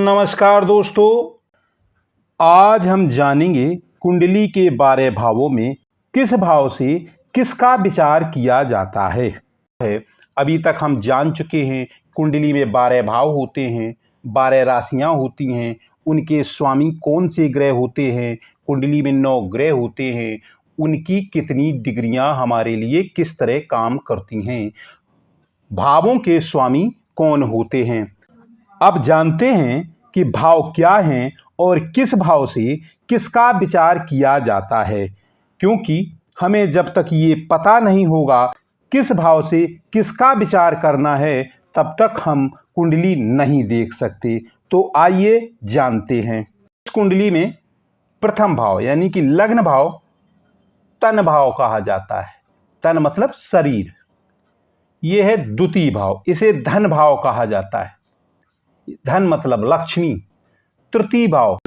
नमस्कार दोस्तों, आज हम जानेंगे कुंडली के 12 भावों में किस भाव से किसका विचार किया जाता है। अभी तक हम जान चुके हैं कुंडली में 12 भाव होते हैं, 12 राशियां होती हैं, उनके स्वामी कौन से ग्रह होते हैं, कुंडली में 9 ग्रह होते हैं, उनकी कितनी डिग्रियां हमारे लिए किस तरह काम करती हैं, भावों के स्वामी कौन होते हैं। अब जानते हैं कि भाव क्या हैं और किस भाव से किसका विचार किया जाता है, क्योंकि हमें जब तक ये पता नहीं होगा किस भाव से किसका विचार करना है तब तक हम कुंडली नहीं देख सकते। तो आइए जानते हैं। इस कुंडली में प्रथम भाव यानी कि लग्न भाव तन भाव कहा जाता है। तन मतलब शरीर। यह है द्वितीय भाव, इसे धन भाव कहा जाता है। धन मतलब लक्ष्मी। तृतीय भाव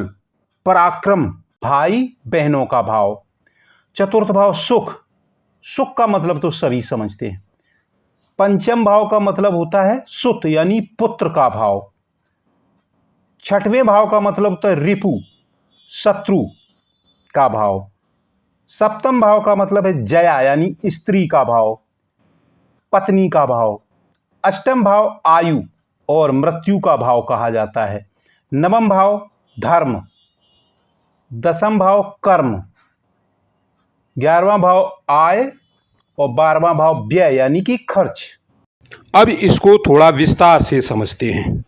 पराक्रम, भाई बहनों का भाव। चतुर्थ भाव सुख, सुख का मतलब तो सभी समझते हैं। पंचम भाव का मतलब होता है सुत यानी पुत्र का भाव। छठवें भाव का मतलब होता है रिपु, शत्रु का भाव। सप्तम भाव का मतलब है जया यानी स्त्री का भाव, पत्नी का भाव। अष्टम भाव आयु और मृत्यु का भाव कहा जाता है। नवम भाव धर्म, दसम भाव कर्म, 11वां भाव आय और 12वां भाव व्यय यानी कि खर्च। अब इसको थोड़ा विस्तार से समझते हैं।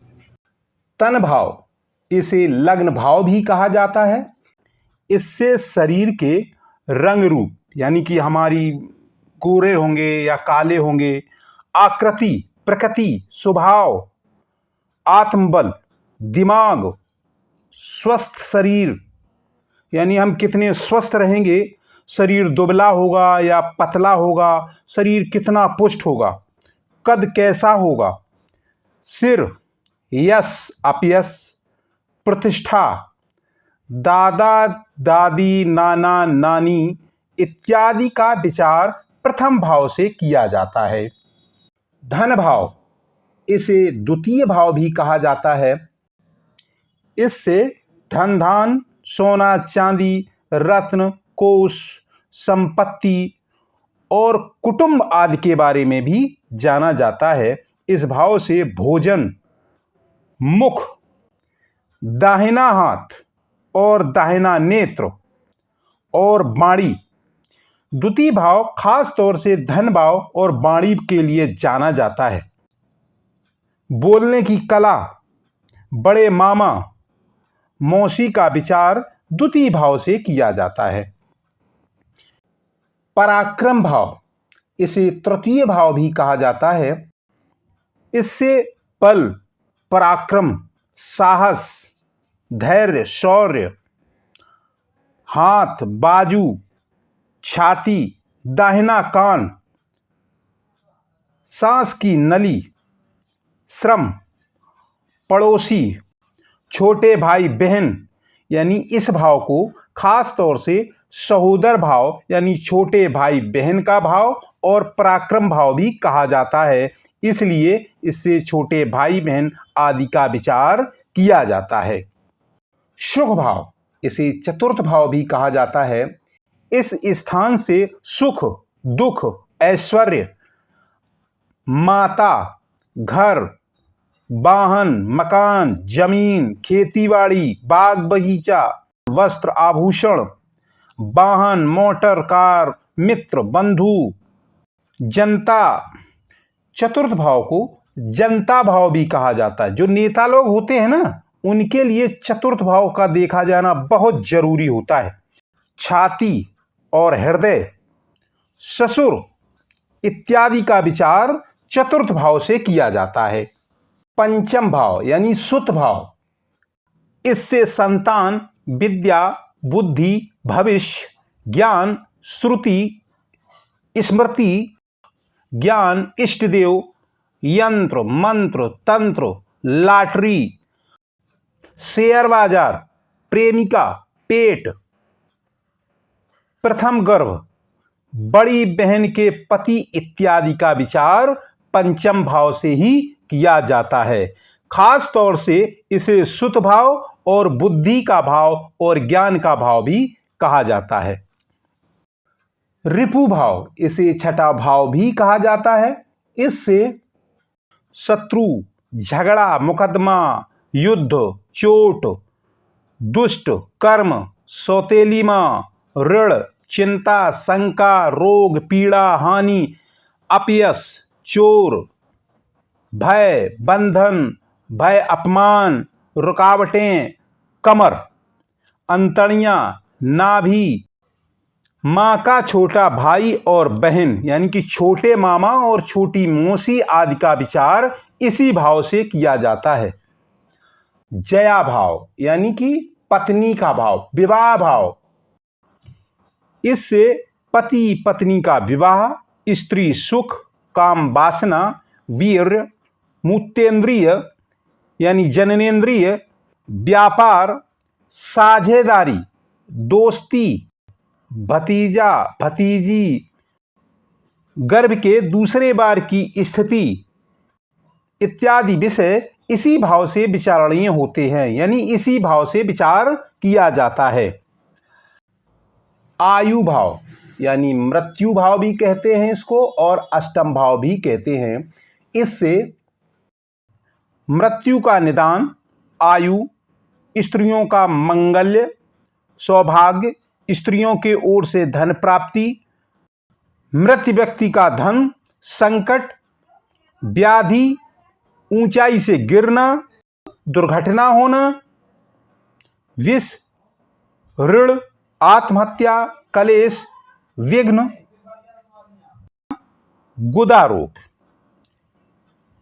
तन भाव, इसे लग्न भाव भी कहा जाता है। इससे शरीर के रंग रूप यानी कि हमारी गोरे होंगे या काले होंगे, आकृति, प्रकृति, स्वभाव, आत्मबल, दिमाग, स्वस्थ शरीर यानी हम कितने स्वस्थ रहेंगे, शरीर दुबला होगा या पतला होगा, शरीर कितना पुष्ट होगा, कद कैसा होगा, सिर, यश अपयश, प्रतिष्ठा, दादा दादी, नाना नानी इत्यादि का विचार प्रथम भाव से किया जाता है। धन भाव, इसे द्वितीय भाव भी कहा जाता है। इससे धन धान, सोना चांदी, रत्न, कोष, संपत्ति और कुटुंब आदि के बारे में भी जाना जाता है। इस भाव से भोजन, मुख, दाहिना हाथ और दाहिना नेत्र और वाणी। द्वितीय भाव खास तौर से धन भाव और वाणी के लिए जाना जाता है। बोलने की कला, बड़े मामा, मौसी का विचार द्वितीय भाव से किया जाता है। पराक्रम भाव, इसे तृतीय भाव भी कहा जाता है। इससे बल, पराक्रम, साहस, धैर्य, शौर्य, हाथ, बाजू, छाती, दाहिना कान, सांस की नली, श्रम, पड़ोसी, छोटे भाई बहन यानी इस भाव को खास तौर से सहोदर भाव यानी छोटे भाई बहन का भाव और पराक्रम भाव भी कहा जाता है। इसलिए इससे छोटे भाई बहन आदि का विचार किया जाता है। सुख भाव, इसे चतुर्थ भाव भी कहा जाता है। इस स्थान से सुख, दुख, ऐश्वर्य, माता, घर, वाहन, मकान, जमीन, खेतीबाड़ी, बाग बगीचा, वस्त्र, आभूषण, वाहन, मोटर, कार, मित्र, बंधु, जनता। चतुर्थ भाव को जनता भाव भी कहा जाता है। जो नेता लोग होते हैं ना, उनके लिए चतुर्थ भाव का देखा जाना बहुत जरूरी होता है। छाती और हृदय, ससुर इत्यादि का विचार चतुर्थ भाव से किया जाता है। पंचम भाव यानी सुत भाव, इससे संतान, विद्या, बुद्धि, भविष्य, ज्ञान, श्रुति, स्मृति, ज्ञान, इष्टदेव, यंत्र, मंत्र, तंत्र, लॉटरी, शेयर बाजार, प्रेमिका, पेट, प्रथम गर्भ, बड़ी बहन के पति इत्यादि का विचार पंचम भाव से ही किया जाता है। खास तौर से इसे सुत भाव और बुद्धि का भाव और ज्ञान का भाव भी कहा जाता है। रिपु भाव, इसे छठा भाव भी कहा जाता है। इससे शत्रु, झगड़ा, मुकदमा, युद्ध, चोट, दुष्ट कर्म, सौतेली मां, ऋण, चिंता, शंका, रोग, पीड़ा, हानि, अपयश, चोर, भय, बंधन, भय, अपमान, रुकावटें, कमर, अंतड़ियां, नाभि, मां का छोटा भाई और बहन यानी कि छोटे मामा और छोटी मौसी आदि का विचार इसी भाव से किया जाता है। जया भाव यानी कि पत्नी का भाव, विवाह भाव, इससे पति पत्नी का विवाह, स्त्री सुख, काम वासना, वीर्य, मूत्रेंद्रिय यानी जननेंद्रिय, व्यापार, साझेदारी, दोस्ती, भतीजा भतीजी, गर्भ के दूसरे बार की स्थिति इत्यादि विषय इसी भाव से विचारणीय होते हैं, यानी इसी भाव से विचार किया जाता है। आयु भाव यानी मृत्यु भाव भी कहते हैं इसको और अष्टम भाव भी कहते हैं। इससे मृत्यु का निदान, आयु, स्त्रियों का मंगल्य, सौभाग्य, स्त्रियों के ओर से धन प्राप्ति, मृत व्यक्ति का धन, संकट, व्याधि, ऊंचाई से गिरना, दुर्घटना होना, विष, ऋण, आत्महत्या, कलेश, विघ्न, गुदा रोग,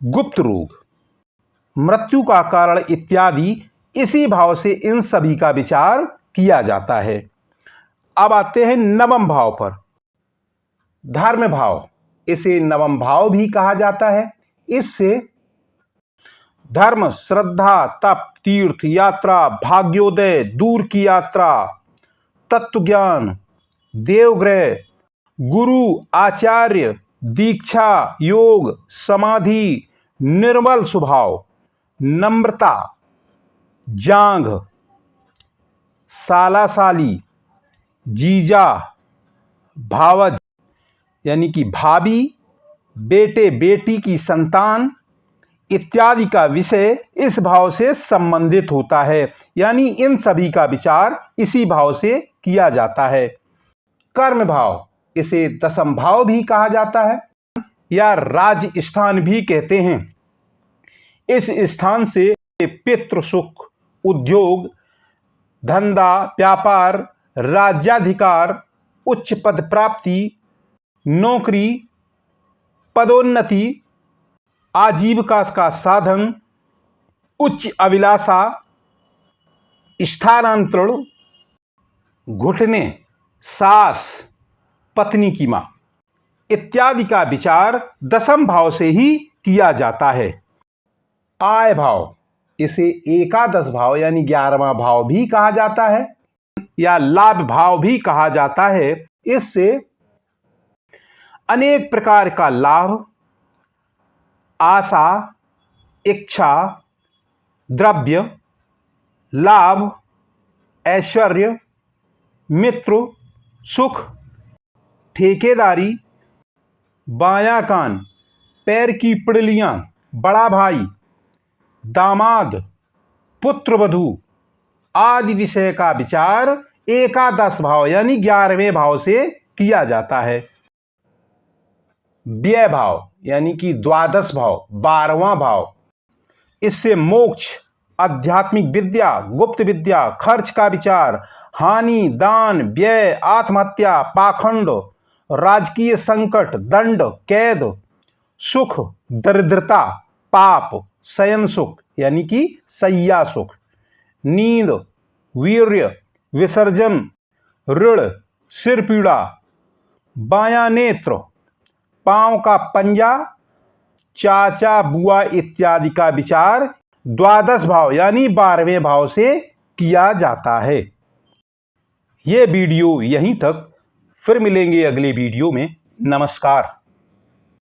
गुप्त रोग, मृत्यु का कारण इत्यादि इसी भाव से इन सभी का विचार किया जाता है। अब आते हैं नवम भाव पर। धर्म भाव, इसे नवम भाव भी कहा जाता है। इससे धर्म, श्रद्धा, तप, तीर्थ यात्रा, भाग्योदय, दूर की यात्रा, तत्व ज्ञान, देवग्रह, गुरु, आचार्य, दीक्षा, योग, समाधि, निर्मल स्वभाव, नम्रता, जांघ, सालासाली, जीजा, भावज यानी कि भाभी, बेटे बेटी की संतान इत्यादि का विषय इस भाव से संबंधित होता है, यानी इन सभी का विचार इसी भाव से किया जाता है। कर्म भाव, इसे दशम भाव भी कहा जाता है या राज स्थान भी कहते हैं। इस स्थान से पितृ सुख, उद्योग, धंधा, व्यापार, राज्याधिकार, उच्च पद प्राप्ति, नौकरी, पदोन्नति, आजीविका का साधन, उच्च अभिलाषा, स्थानांतरण, घुटने, सास, पत्नी की मां इत्यादि का विचार दशम भाव से ही किया जाता है। आय भाव, इसे एकादश भाव यानी 11वां भाव भी कहा जाता है या लाभ भाव भी कहा जाता है। इससे अनेक प्रकार का लाभ, आशा, इच्छा, द्रव्य, लाभ, ऐश्वर्य, मित्र, सुख, ठेकेदारी, बायां कान, पैर की पिड़लियां, बड़ा भाई, दामाद, पुत्र वधू आदि विषय का विचार एकादश भाव यानी 11वें भाव से किया जाता है। व्यय भाव यानी कि द्वादश भाव, 12वां भाव, इससे मोक्ष, आध्यात्मिक विद्या, गुप्त विद्या, खर्च का विचार, हानि, दान, व्यय, आत्महत्या, पाखंड, राजकीय संकट, दंड, कैद, सुख, दरिद्रता, पाप, शयन सुख यानी कि शय्या सुख, नींद, वीर्य, विसर्जन, ऋण, सिर पीड़ा, बायां नेत्र, पांव का पंजा, चाचा बुआ इत्यादि का विचार द्वादश भाव यानी 12वें भाव से किया जाता है। ये वीडियो यहीं तक, फिर मिलेंगे अगले वीडियो में। नमस्कार।